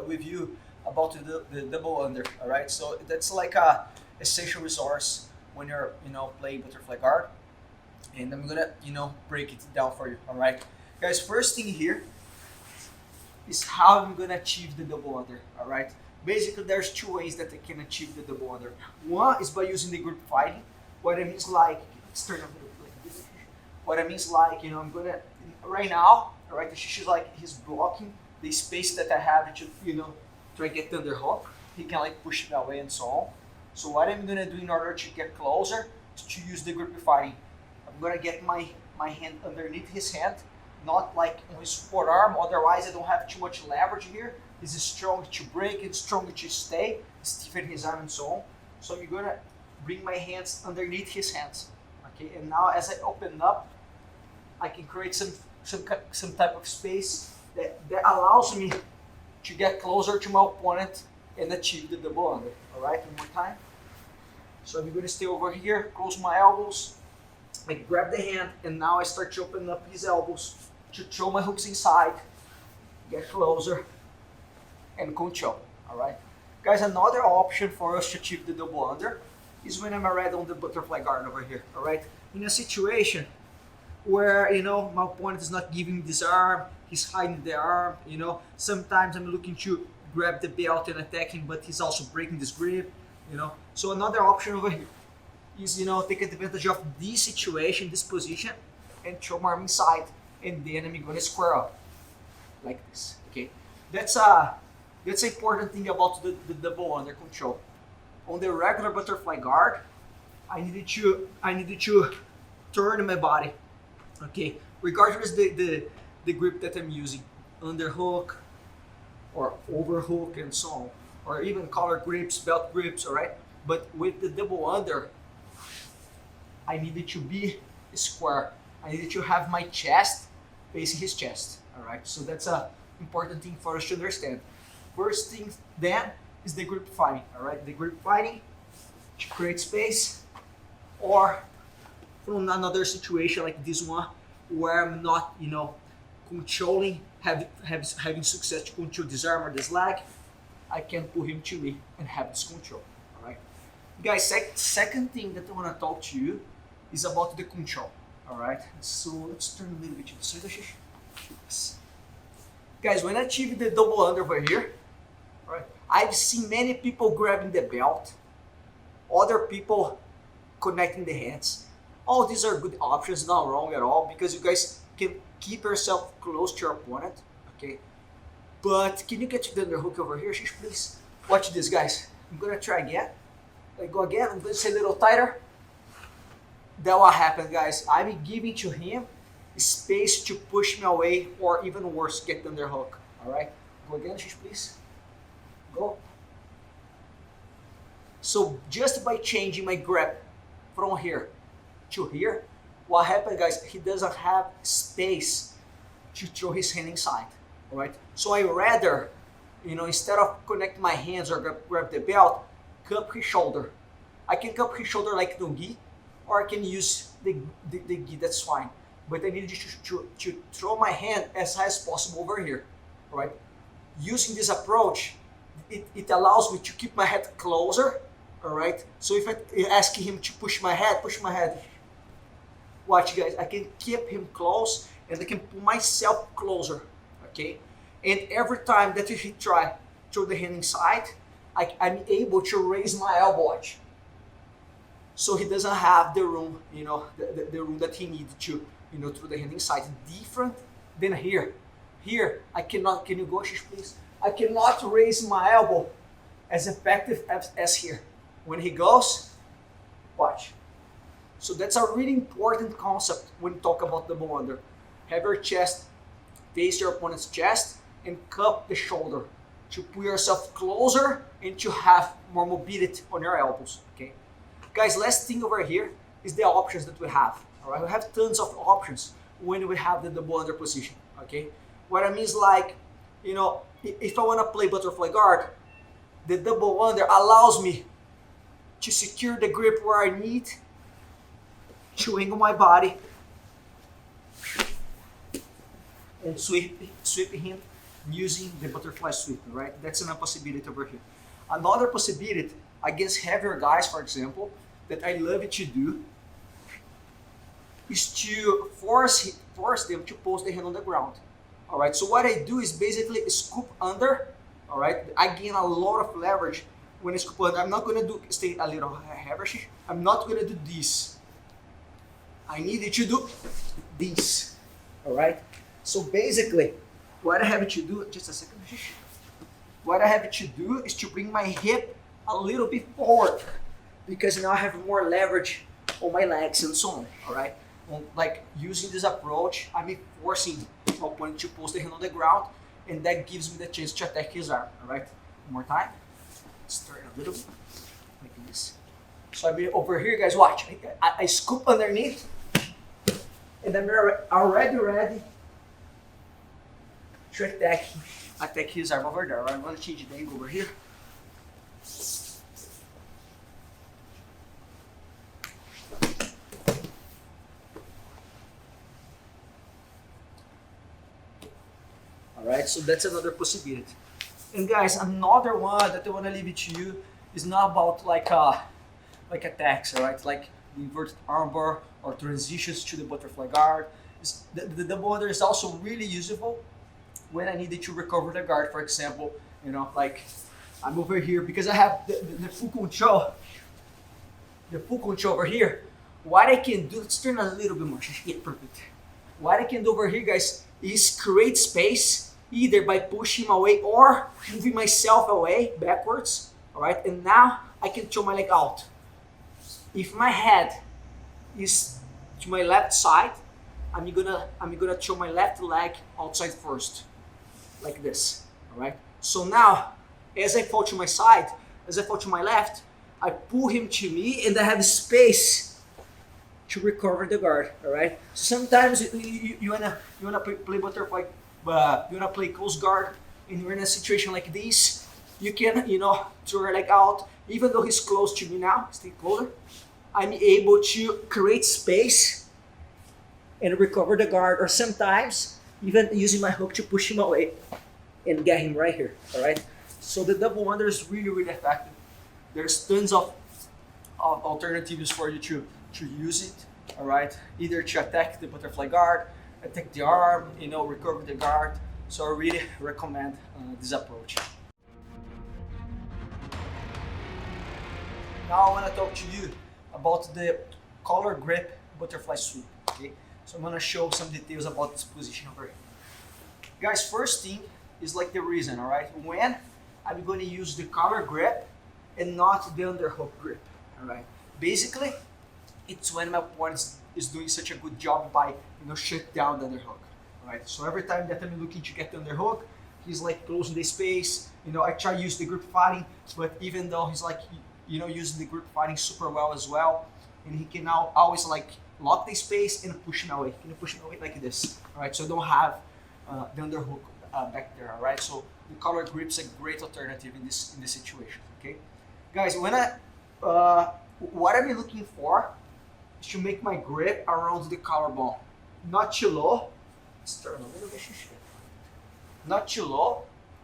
with you about the double under. All right, so that's like a essential resource when you're playing butterfly guard, and I'm gonna break it down for you. All right, guys. First thing here is how I'm gonna achieve the double under. All right. Basically, there's two ways that I can achieve the double under. One is by using the group fighting. What it means like, let's turn a little like this. What it means like, I'm gonna right now. All right, she's like he's blocking the space that I have to try to get the underhook. He can like push it away and so on. So what I'm gonna do in order to get closer is to use the group fighting. I'm gonna get my hand underneath his hand, not like on his forearm, otherwise I don't have too much leverage here. He's strong to break and strong to stay, stiffen his arm and so on. So I'm gonna bring my hands underneath his hands. Okay, and now as I open up, I can create some type of space that allows me to get closer to my opponent and achieve the double under. Alright, one more time. So I'm gonna stay over here, close my elbows, I grab the hand, and now I start to open up his elbows to throw my hooks inside, get closer, and control. Alright? Guys, another option for us to achieve the double under is when I'm already on the butterfly guard over here. Alright? In a situation where my opponent is not giving me this arm, he's hiding the arm, sometimes I'm looking to grab the belt and attack him, but he's also breaking this grip, So another option over here is take advantage of this situation, this position, and throw my arm inside, and then I'm gonna square up like this. Okay, that's an important thing about the double under control. On the regular butterfly guard, I needed to turn my body. Okay, regardless the grip that I'm using, underhook or overhook and so on, or even collar grips, belt grips. All right, but with the double under, I needed to be square. I needed to have my chest facing his chest. All right, so that's a important thing for us to understand. First thing then is the grip fighting. All right, the grip fighting to create space, or from another situation like this one where I'm not, controlling, having success to control this arm or this leg, I can pull him to me and have this control. All right, guys. Second thing that I want to talk to you is about the control. All right, so let's turn a little bit to the side. Yes. Guys, when I achieve the double under over here, all right, I've seen many people grabbing the belt, other people connecting the hands. All these are good options, not wrong at all, because you guys can keep yourself close to your opponent, okay? But can you get to the underhook over here, Shish, please? Watch this, guys. I'm gonna try again. I go again, I'm gonna stay a little tighter. That what happened, guys. I'm giving to him space to push me away, or even worse, get the underhook. All right, go again, Shish, please. Go. So just by changing my grip from here to here, what happened, guys, he doesn't have space to throw his hand inside. All right, so I rather, instead of connect my hands or grab the belt, cup his shoulder. I can cup his shoulder like no gi, or I can use the gi, that's fine. But I need to throw my hand as high as possible over here. All right, using this approach, it allows me to keep my head closer. All right, so if I ask him to push my head, watch, guys, I can keep him close and I can pull myself closer, okay? And every time that he try to throw the hand inside, I'm able to raise my elbow edge. So he doesn't have the room, the room that he needs to, throw the hand inside. Different than here. Here, I cannot, can you go, Shish, please? I cannot raise my elbow as effective as here. When he goes, watch. So that's a really important concept when you talk about double under. Have your chest face your opponent's chest and cup the shoulder to pull yourself closer and to have more mobility on your elbows, okay? Guys, last thing over here is the options that we have, all right? We have tons of options when we have the double under position, okay? What I mean is like, if I want to play butterfly guard, the double under allows me to secure the grip where I need, to angle my body, and sweep him using the butterfly sweep, right? That's another possibility over here. Another possibility against heavier guys, for example, that I love to do is to force them to post the hand on the ground. All right, so what I do is basically scoop under. All right, I gain a lot of leverage when I scoop under. I'm not gonna stay a little heavy. I'm not gonna do this. I need you to do this. All right, so basically, what I have to do, just a second. What I have to do is to bring my hip a little bit forward because now I have more leverage on my legs and so on. All right. Like using this approach, I'm forcing my opponent to post the hand on the ground, and that gives me the chance to attack his arm. All right, one more time. Let's turn a little bit like this. So I'm over here, guys. Watch. I scoop underneath, and I'm already ready to attack his arm over there. All right, I'm gonna change the angle over here. Alright, so that's another possibility. And guys, another one that I want to leave it to you is not about like attacks, alright? Like the inverted armbar or transitions to the butterfly guard. The double under is also really useful when I needed to recover the guard, for example. You know, like I'm over here because I have the full control. The full control over here. What I can do, let's turn a little bit more. Yeah, perfect. What I can do over here, guys, is create space either by pushing away or moving myself away backwards, all right? And now I can throw my leg out. If my head is to my left side, I'm gonna throw my left leg outside first, like this, all right? So now, as I fall to my side, as I fall to my left, I pull him to me and I have space to recover the guard, all right? So sometimes you wanna play butterfly, you wanna play close guard, and you're in a situation like this. You can, throw your leg out, even though he's close to me now. Stay closer. I'm able to create space and recover the guard, or sometimes even using my hook to push him away and get him right here. All right. So the double under is really, really effective. There's tons of alternatives for you to use it. All right. Either to attack the butterfly guard, attack the arm, recover the guard. So I really recommend this approach. Now I want to talk to you about the collar grip butterfly sweep. Okay. So I'm going to show some details about this position over here. Guys, first thing is like the reason, all right? When I'm going to use the collar grip and not the underhook grip, all right? Basically, it's when my opponent is doing such a good job by, shut down the underhook, all right? So every time that I'm looking to get the underhook, he's like closing the space. I try to use the grip fighting, but even though he's like, using the grip fighting super well as well, and he can now always like lock the space and push him away. Can you push him away like this? All right, so I don't have the underhook back there. All right, so the collar grip's a great alternative in this situation. Okay, guys, when what I'm looking for is to make my grip around the collarbone, not too low. Let's turn a little bit. Not too low,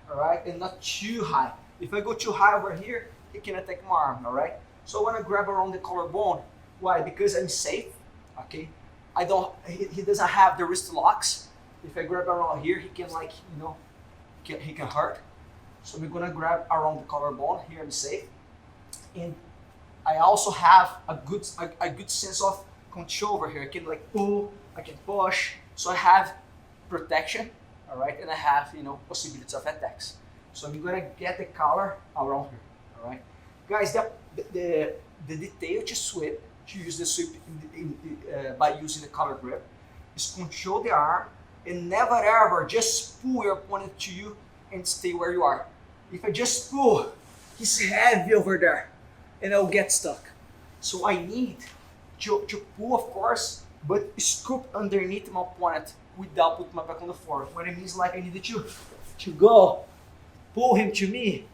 all right, and not too high. If I go too high over here, he can attack my arm. All right, so I want to grab around the collarbone. Why? Because I'm safe. Okay, he doesn't have the wrist locks. If I grab around here, he can he can hurt. So we're gonna grab around the collarbone. Here I'm safe, and I also have a good sense of control over here. I can like pull, I can push. So I have protection, all right, and I have possibilities of attacks. So I'm gonna get the collar around here, all right, guys. The detail to sweep. To use the sweep by using the collar grip is control the arm and never ever just pull your opponent to you and stay where you are. If I just pull, he's heavy over there and I'll get stuck. So I need to pull, of course, but scoop underneath my opponent without putting my back on the floor. What it means, like I needed to go pull him to me,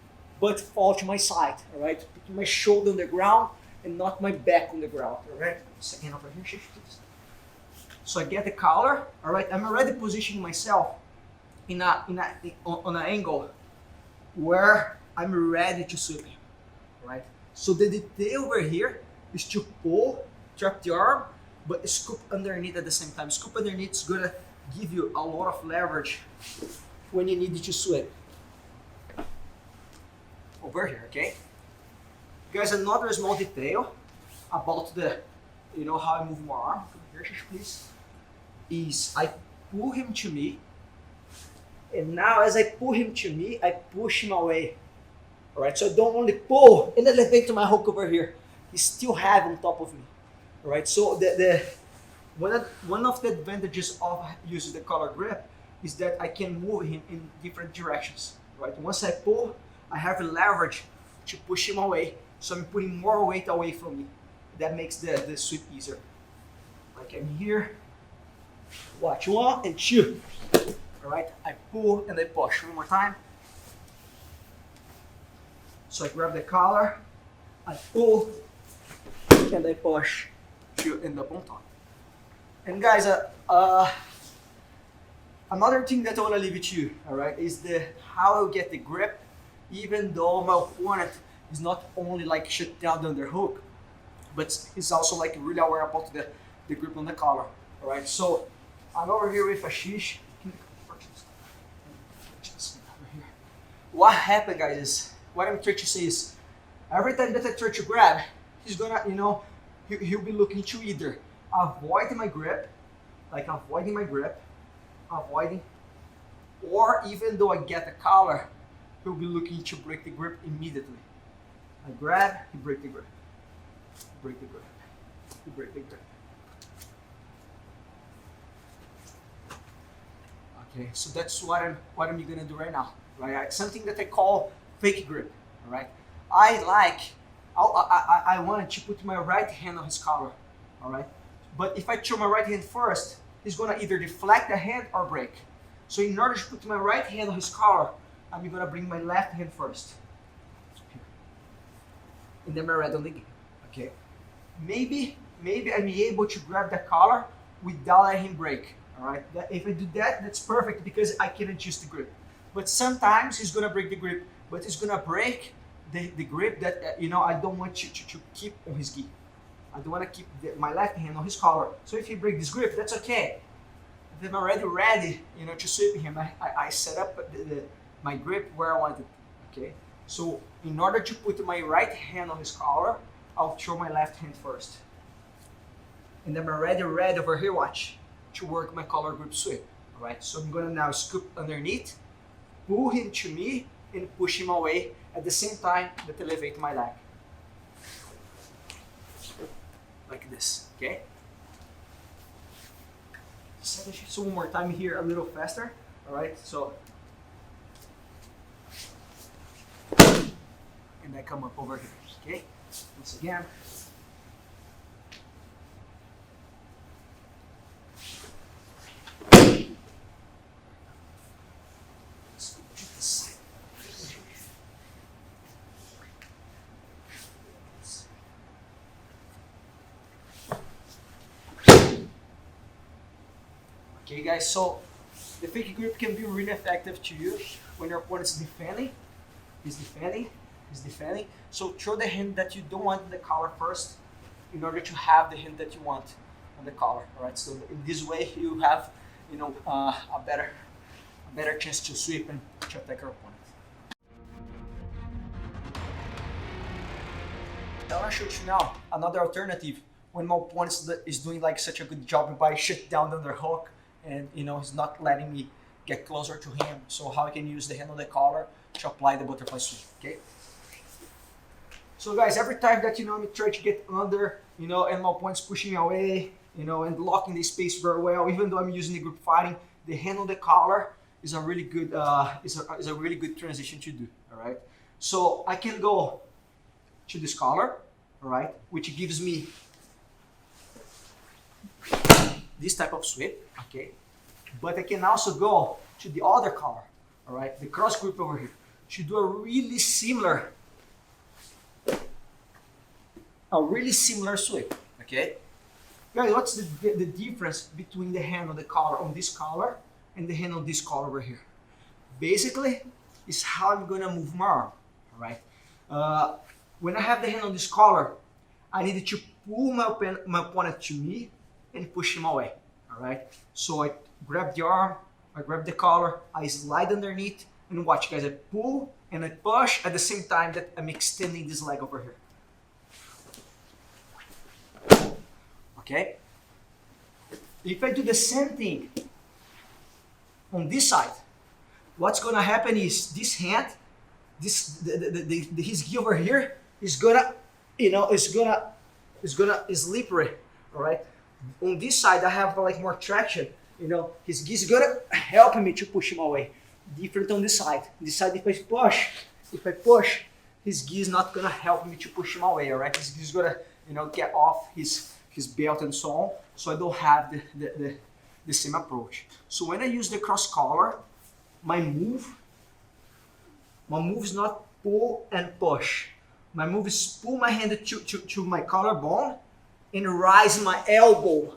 but fall to my side. All right, put my shoulder on the ground and not my back on the ground, all right? Second over here, so I get the collar, all right? I'm already positioning myself on an angle where I'm ready to sweep him, right? So the detail over here is to pull, trap the arm, but scoop underneath at the same time. Scoop underneath is gonna give you a lot of leverage when you need to sweep. Over here, okay? Guys, another small detail about the, how I move my arm. Come here, please. Is I pull him to me, and now as I pull him to me, I push him away. All right, so I don't only pull and elevate to my hook over here. He's still heavy on top of me. All right, so one of the advantages of using the collar grip is that I can move him in different directions. Right, once I pull, I have leverage to push him away. So I'm putting more weight away from me. That makes the sweep easier. Like I'm here. Watch, 1 and 2. All right, I pull and I push. One more time. So I grab the collar, I pull, and I push to end up on top. And guys, another thing that I want to leave with you, all right, is how I get the grip, even though my opponent is not only like shut down on their hook, but he's also like really aware about the grip on the collar. All right, so I'm over here with Ashish. What happened, guys, is what I'm trying to say is every time that I try to grab, he's gonna, he'll be looking to either avoid my grip, avoiding, or even though I get the collar, he'll be looking to break the grip immediately. I grab, he break the grip, break the grip, he break the grip. Okay, so that's what I'm gonna do right now, right? Something that I call fake grip, all right? I wanted to put my right hand on his collar, all right? But if I throw my right hand first, he's gonna either deflect the hand or break. So in order to put my right hand on his collar, I'm gonna bring my left hand first. And then my right on the game, okay? Maybe I'm able to grab the collar without letting him break, all right? If I do that, that's perfect because I can adjust the grip. But sometimes he's gonna break the grip, but he's gonna break the grip that, I don't want to keep on his gi. I don't want to keep my left hand on his collar. So if he breaks this grip, that's okay. If I'm already ready, to sweep him, I set up my grip where I want it, okay? So in order to put my right hand on his collar, I'll throw my left hand first. And I'm already ready over here, watch, to work my collar grip sweep, all right? So I'm gonna now scoop underneath, pull him to me, and push him away at the same time that elevate my leg. Like this, okay? So one more time here, a little faster, all right? So, and I come up over here, okay? Once again. Okay, guys, so the fake grip can be really effective to you when your opponent is defending. So throw the hand that you don't want in the collar first in order to have the hand that you want on the collar, all right? So in this way, you have, a better chance to sweep and to attack your opponent. I want to show you now another alternative when my opponent is doing like such a good job by shut down on their hook and he's not letting me get closer to him. So how I can use the hand on the collar to apply the butterfly sweep, okay? So guys, every time that I'm trying to get under, and my opponent's pushing me away, and locking the space very well, even though I'm using the group fighting, the hand on the collar is a really good is a really good transition to do, all right? So I can go to this collar, all right, which gives me this type of sweep, okay? But I can also go to the other collar, all right, the cross grip over here, to do a really similar sweep, okay? Guys, what's the difference between the hand on the collar on this collar and the hand on this collar over here? basically is how I'm gonna move my arm, all right? When I have the hand on this collar, I need to pull my opponent to me and push him away, all right? So I grab the arm, I grab the collar, I slide underneath, and watch guys, I pull and I push at the same time that I'm extending this leg over here. Okay? If I do the same thing on this side, what's gonna happen is this hand, his gi over here is gonna, is gonna slippery, all right? On this side, I have like more traction, his gi is gonna help me to push him away. Different on this side. This side, if I push, his gi is not gonna help me to push him away, all right? His gi is gonna, get off his belt and so on, so I don't have the same approach. So when I use the cross collar, my move is not pull and push. My move is pull my hand to my collarbone and rise my elbow.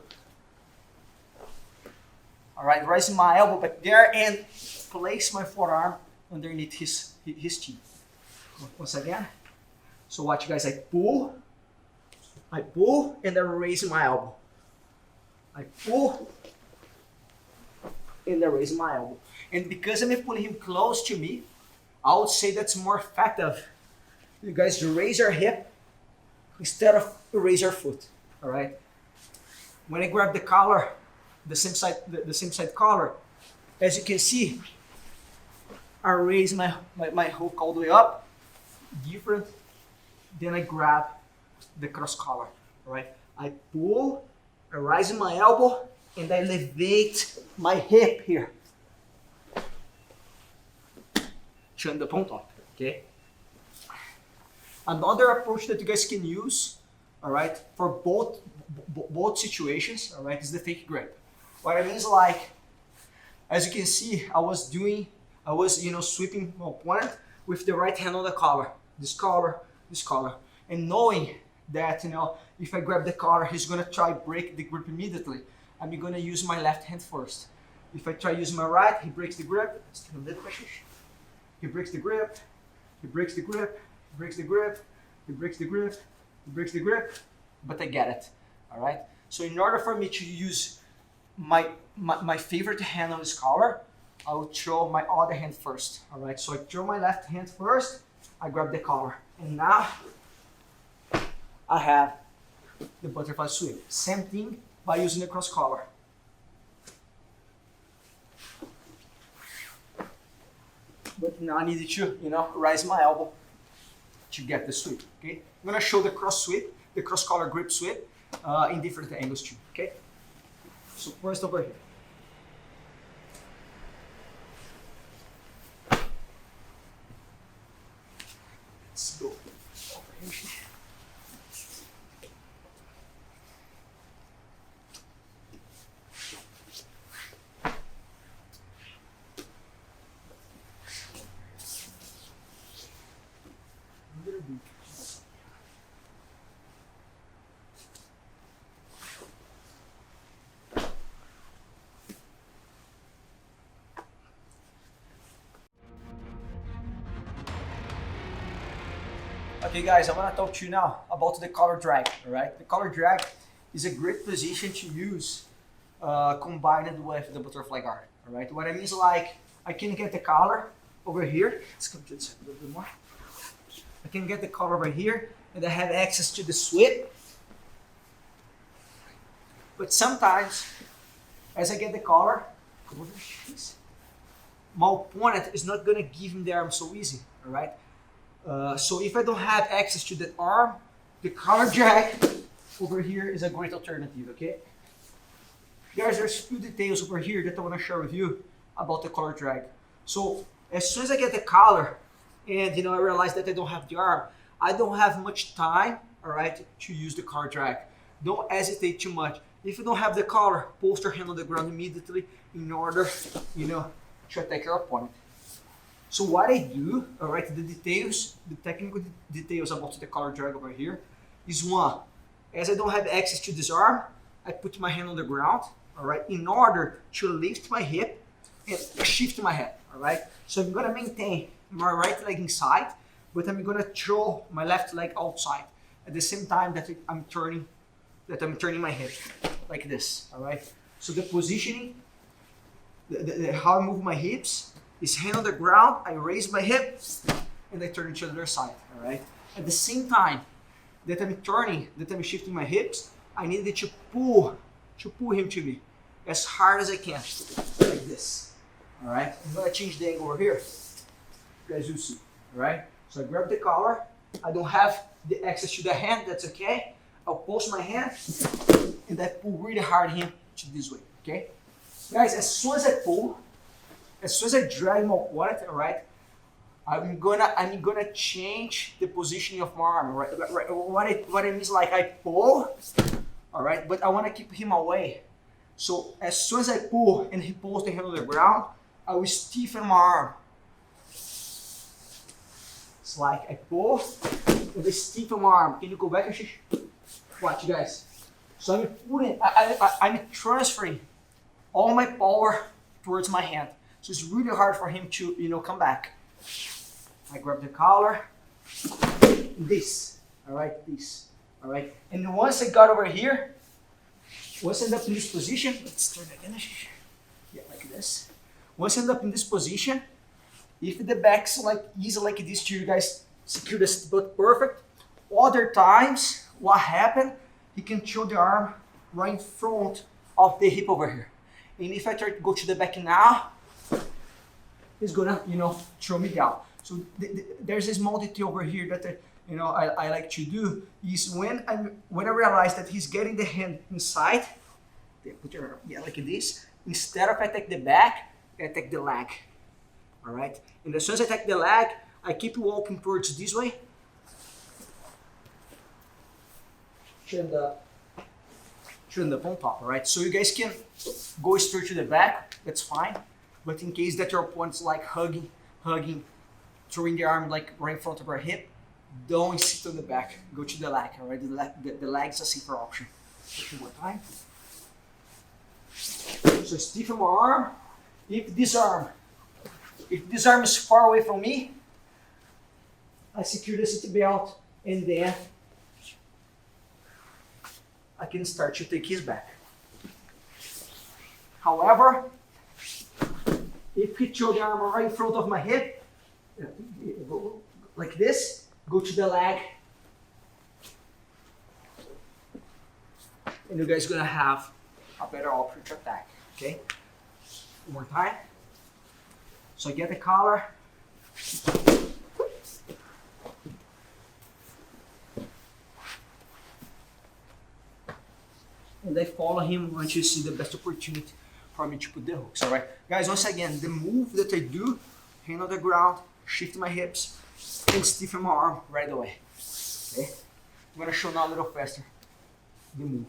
All right, raising my elbow back there and place my forearm underneath his chin. Once again. So watch guys, I pull, and I raise my elbow. I pull, and I raise my elbow. And because I'm pulling him close to me, I would say that's more effective. You guys raise your hip instead of raise your foot. All right. When I grab the collar, the same side collar, as you can see, I raise my hook all the way up, different. Then I grab the cross collar. All right. I pull, I rise my elbow, and I elevate my hip here. Chin the on top, okay? Another approach that you guys can use, all right, for both situations, all right, is the fake grip. What I mean is like, as you can see, I was sweeping my opponent with the right hand on the collar, this collar, and knowing that, if I grab the collar, he's gonna try break the grip immediately. I'm gonna use my left hand first. If I try using my right, he breaks the grip. He breaks the grip, he breaks the grip, he breaks the grip, he breaks the grip, he breaks the grip, but I get it, all right? So in order for me to use my favorite hand on this collar, I will throw my other hand first, all right? So I throw my left hand first, I grab the collar, and now I have the butterfly sweep. Same thing by using the cross collar. But now I need to, rise my elbow to get the sweep, okay? I'm gonna show the cross sweep, the cross collar grip sweep in different angles too, okay? So first over here. Let's go over here. Okay guys, I want to talk to you now about the collar drag, all right? The collar drag is a great position to use combined with the butterfly guard, all right? What I mean is like, I can get the collar over here. Let's come to this a little bit more. I can get the collar over here and I have access to the sweep. But sometimes, as I get the collar, my opponent is not gonna give him the arm so easy, all right? So if I don't have access to that arm, the collar drag over here is a great alternative, okay? Guys, there's a few details over here that I want to share with you about the collar drag. So as soon as I get the collar and I realize that I don't have the arm, I don't have much time, all right, to use the collar drag. Don't hesitate too much. If you don't have the collar, post your hand on the ground immediately in order, to attack your opponent. So what I do, all right, the technical details about the collar drag over here is one, as I don't have access to this arm, I put my hand on the ground, all right, in order to lift my hip and shift my head, all right? So I'm gonna maintain my right leg inside, but I'm gonna throw my left leg outside at the same time that I'm turning my hip like this, all right? So the positioning, how I move my hips is hand on the ground, I raise my hip, and I turn to the other side, all right? At the same time that I'm turning, that I'm shifting my hips, I needed to pull him to me as hard as I can, like this, all right? I'm gonna change the angle over here, as you see, all right? So I grab the collar, I don't have the access to the hand, that's okay. I'll post my hand, and I pull really hard him to this way, okay? Guys, as soon as I pull, as soon as I drag my wallet, all right, I'm gonna change the positioning of my arm, right? What it means, like I pull, all right, but I want to keep him away. So as soon as I pull and he pulls the hand on the ground, I will stiffen my arm. It's like I pull and I stiffen my arm. Can you go back, Ashish? Watch, guys. So I'm putting, I'm transferring all my power towards my hand. So it's really hard for him to, come back. I grab the collar, this, all right, this, all right. And once I got over here, once I end up in this position, let's turn it again, yeah, like this. Once I end up in this position, if the back's like easy like this to you guys, secure this butt perfect. Other times, what happened, he can throw the arm right in front of the hip over here. And if I try to go to the back now, he's gonna, throw me down. So there's a small detail over here that I like to do is when I realize that he's getting the hand inside, put your arm, yeah, like this. Instead of I take the back, I take the leg. All right. And as soon as I take the leg, I keep walking towards this way. Turn the on top. All right. So you guys can go straight to the back. That's fine. But in case that your opponent's like hugging, throwing the arm like right in front of her hip, don't sit on the back. Go to the leg, all right? The leg's a safer option. One more time. So stiffen my arm. If this arm is far away from me, I secure the seat belt, and then I can start to take his back. However, if he throw the arm right in front of my hip, like this, go to the leg, and you guys are gonna have a better option to attack. Okay? One more time. So I get the collar. And I follow him once you see the best opportunity for me to put the hooks. Alright? Guys, once again, the move that I do, hand on the ground, shift my hips, and stiffen my arm right away. Okay? I'm gonna show now a little faster the move.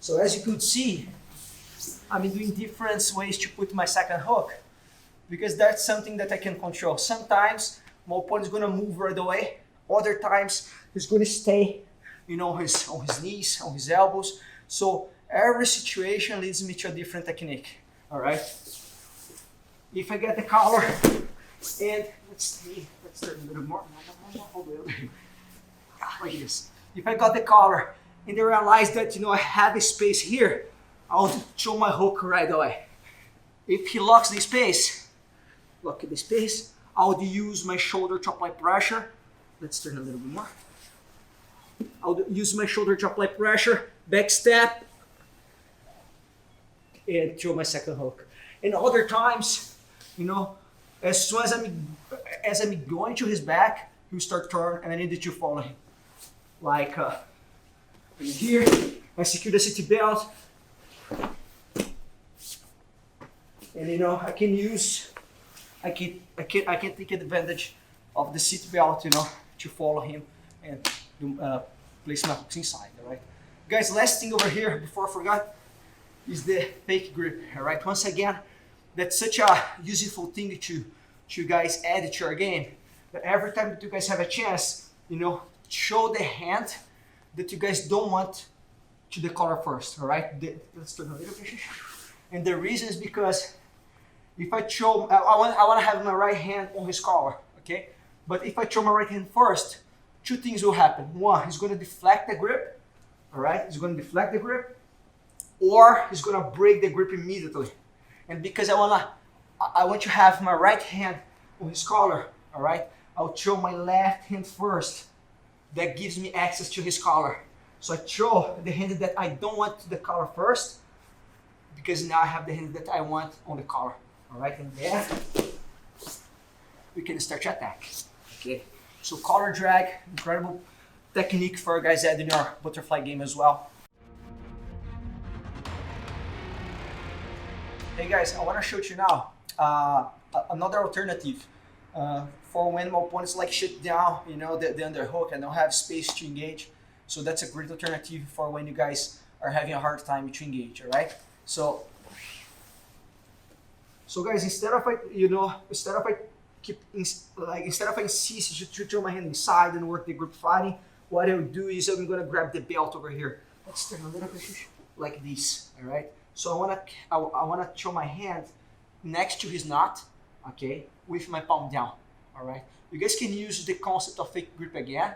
So as you could see, I'm doing different ways to put my second hook because that's something that I can control. Sometimes my opponent is gonna move right away. Other times he's gonna stay, on his knees, on his elbows. So every situation leads me to a different technique. All right. If I get the collar, and let's turn a little more. Like this. If I got the collar and I realize that I have a space here, I'll throw my hook right away. If he locks the space, lock at the space, I'll use my shoulder to apply pressure. Let's turn a little bit more. I'll use my shoulder to apply pressure, back step, and throw my second hook. And other times, as soon as I'm going to his back, he'll start turn, and I needed to follow him. Like here, I secure the seat belt, and I can take advantage of the seat belt, to follow him and place my hooks inside. All right, guys. Last thing over here before I forgot, is the fake grip. All right. Once again, that's such a useful thing to guys add to your game. That every time that you guys have a chance, show the hand that you guys don't want to the color first. All right. Let's turn a little bit. And the reason is because if I throw, I want to have my right hand on his collar. Okay. But if I throw my right hand first, two things will happen. One, he's going to deflect the grip. All right. He's going to deflect the grip, or he's going to break the grip immediately. And because I want to have my right hand on his collar, all right, I'll throw my left hand first. That gives me access to his collar. So I throw the hand that I don't want to the collar first, because now I have the hand that I want on the collar. All right, and then we can start to attack. Okay, so collar drag, incredible technique for guys adding your butterfly game as well. Hey guys, I want to show you now another alternative for when my opponents like shut down, the underhook and don't have space to engage. So that's a great alternative for when you guys are having a hard time to engage. All right. So guys, instead of I insist to throw my hand inside and work the grip fighting, what I'll do is I'm gonna grab the belt over here. Let's turn a little bit like this. All right. So I wanna throw my hand next to his knot, okay, with my palm down. All right. You guys can use the concept of fake grip again.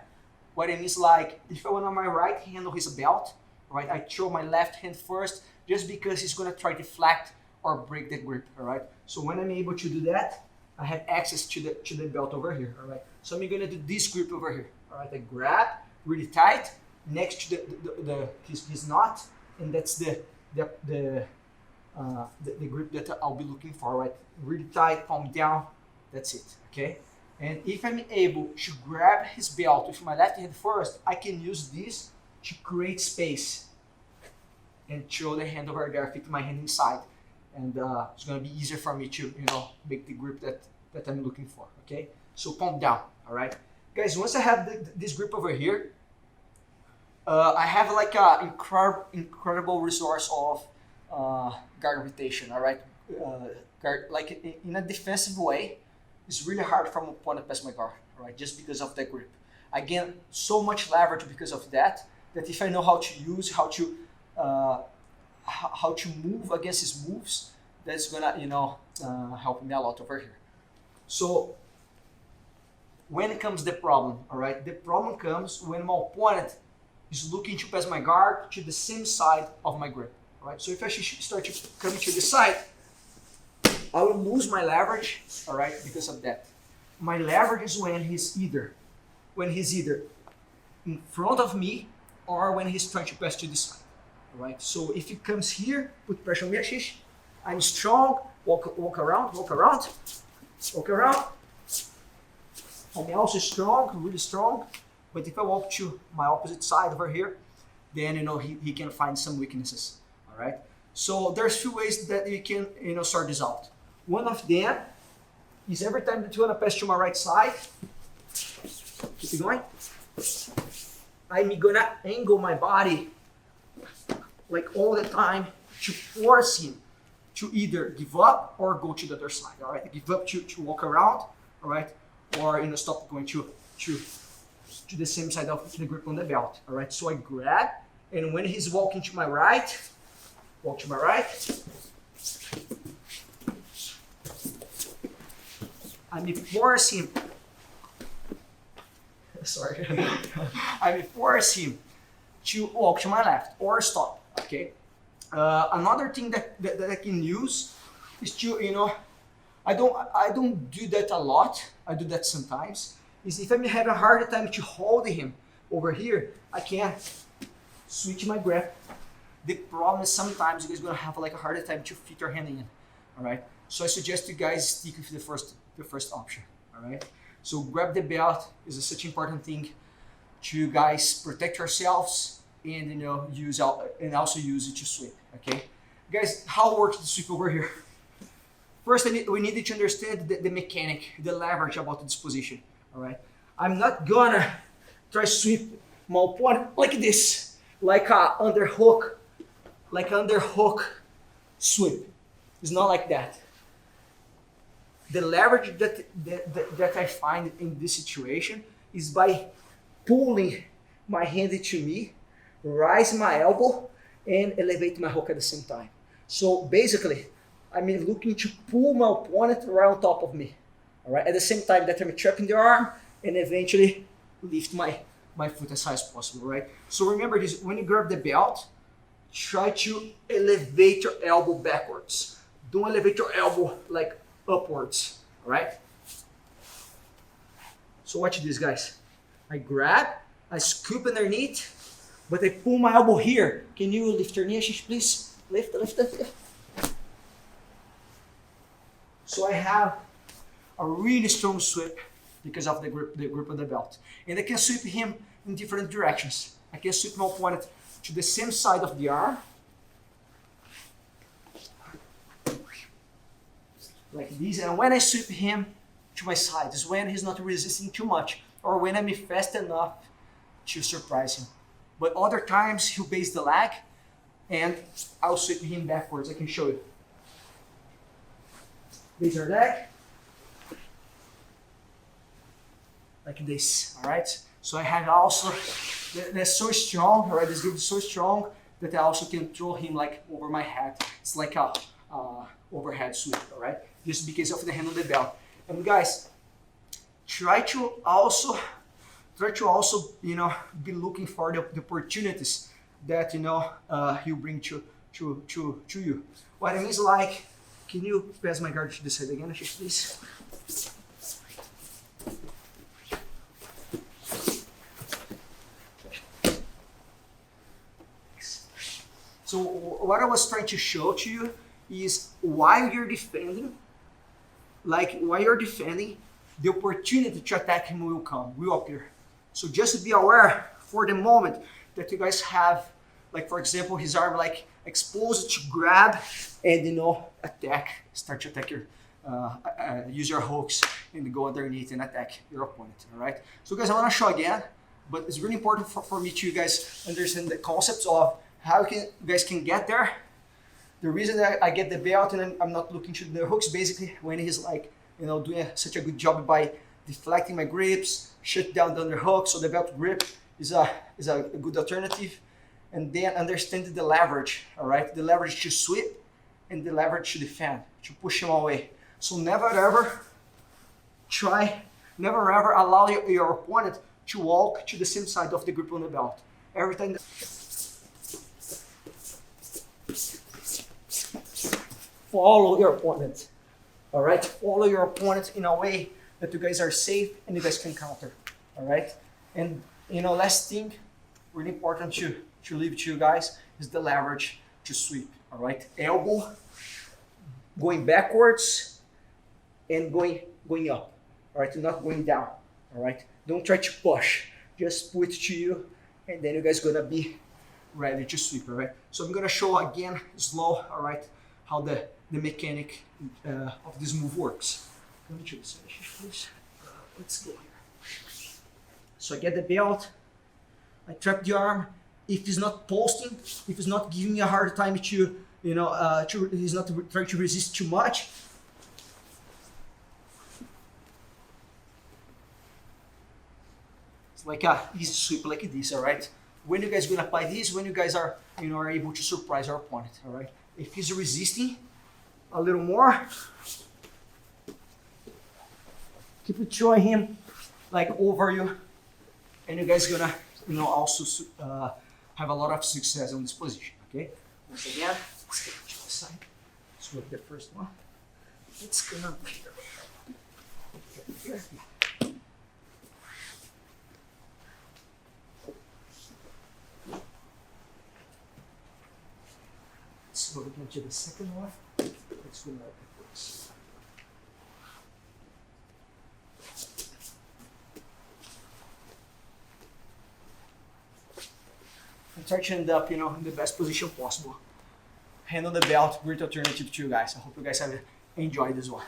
What it means, like if I want on my right hand on his belt, right, I throw my left hand first, just because he's gonna try to deflect or break the grip. All right. So when I'm able to do that, I have access to the belt over here. All right. So I'm gonna do this grip over here. All right. I grab really tight next to his knot, and that's the grip that I'll be looking for, right? Really tight, palm down, that's it, okay? And if I'm able to grab his belt with my left hand first, I can use this to create space and throw the hand over there, fit my hand inside. And it's gonna be easier for me to, make the grip that I'm looking for, okay? So palm down, all right? Guys, once I have this grip over here, I have like an incredible resource of guard rotation, all right? Like in a defensive way, it's really hard for my opponent to pass my guard, all right? Just because of that grip. I gain so much leverage because of that if I know how to move against his moves, that's gonna, help me a lot over here. So when comes the problem, all right? The problem comes when my opponent is looking to pass my guard to the same side of my grip. All right, so if I should start to come to the side, I will lose my leverage, all right, because of that. My leverage is when he's either in front of me or when he's trying to pass to the side. All right, so if he comes here, put pressure on me, Ashish. I'm strong, walk around. I'm also strong, really strong. But if I walk to my opposite side over here, then he can find some weaknesses. All right. So there's few ways that you can sort this out. One of them is every time that you want to pass to my right side, keep it going. I'm gonna angle my body like all the time to force him to either give up or go to the other side. All right. Give up to walk around. All right. Or stop going to the same side of the grip on the belt. All right, so I grab, and when he's walking to my right, walk to my right. I'm force him. Sorry, I force him to walk to my left or stop. Okay. Another thing that I can use is to I don't do that a lot. I do that sometimes. Is if I'm having a hard time to hold him over here, I can switch my grip. The problem is sometimes you guys gonna have like a harder time to fit your hand in. All right. So I suggest you guys stick with the first option. All right. So grab the belt is such an important thing to guys protect yourselves and also use it to sweep. Okay, guys, how works the sweep over here? First, we need to understand the mechanic, the leverage about this position. All right, I'm not gonna try to sweep my opponent like this, like a underhook like underhook sweep. It's not like that. The leverage that I find in this situation is by pulling my hand into me, rise my elbow, and elevate my hook at the same time. So basically, I'm looking to pull my opponent right on top of me. All right, at the same time that I'm trapping the arm and eventually lift my foot as high as possible, right? So remember this, when you grab the belt, try to elevate your elbow backwards. Don't elevate your elbow like upwards, all right? So watch this, guys. I grab, I scoop underneath, but I pull my elbow here. Can you lift your knee, Ashish, please? Lift. So I have a really strong sweep because of the grip of the belt. And I can sweep him in different directions. I can sweep my opponent to the same side of the arm, like this. And when I sweep him to my side is when he's not resisting too much, or when I'm fast enough to surprise him. But other times he'll base the leg and I'll sweep him backwards. I can show you. Base our leg, like this, all right? So I have also, that's so strong, all right? This grip is so strong that I also can throw him like over my head. It's like a overhead sweep, all right? Just because of the hand on the belt. And guys, try to also, be looking for the opportunities that, he'll bring to you. What it means, like, can you pass my guard to this side again, please? So what I was trying to show to you is while you're defending, the opportunity to attack him will appear. So just be aware for the moment that you guys have, like for example, his arm like exposed to grab and start to attack your, use your hooks and go underneath and attack your opponent, all right? So guys, I wanna show again, but it's really important for me to you guys understand the concepts of how you guys can get there. The reason that I get the belt and I'm not looking to the hooks, basically when he's like, doing such a good job by deflecting my grips, shut down the underhook, so the belt grip is a good alternative. And then understand the leverage, all right? The leverage to sweep and the leverage to defend, to push him away. So never ever allow your opponent to walk to the same side of the grip on the belt. Every time follow your opponent, all right? Follow your opponent in a way that you guys are safe and you guys can counter, all right? And last thing, really important to leave to you guys is the leverage to sweep, all right? Elbow going backwards and going up, all right? Not going down, all right? Don't try to push, just put it to you and then you guys gonna be ready to sweep, all right? So I'm gonna show again slow, all right, how the mechanic of this move works. Let me show this, please. Let's go here. So I get the belt, I trap the arm. If he's not posting, if he's not giving me a hard time to, he's not trying to resist too much, it's like a easy sweep like this, all right? When you guys gonna apply this, when you guys are, are able to surprise your opponent, all right? If he's resisting a little more, keep throwing him like over you, and you guys gonna, also have a lot of success on this position, okay? Once again, let's get to the side. Let's look at the first one. It's gonna be here. Let's go again to the second one. Let's go backwards. And try to end up, in the best position possible. Hand on the belt, great alternative to you guys. I hope you guys have enjoyed this one.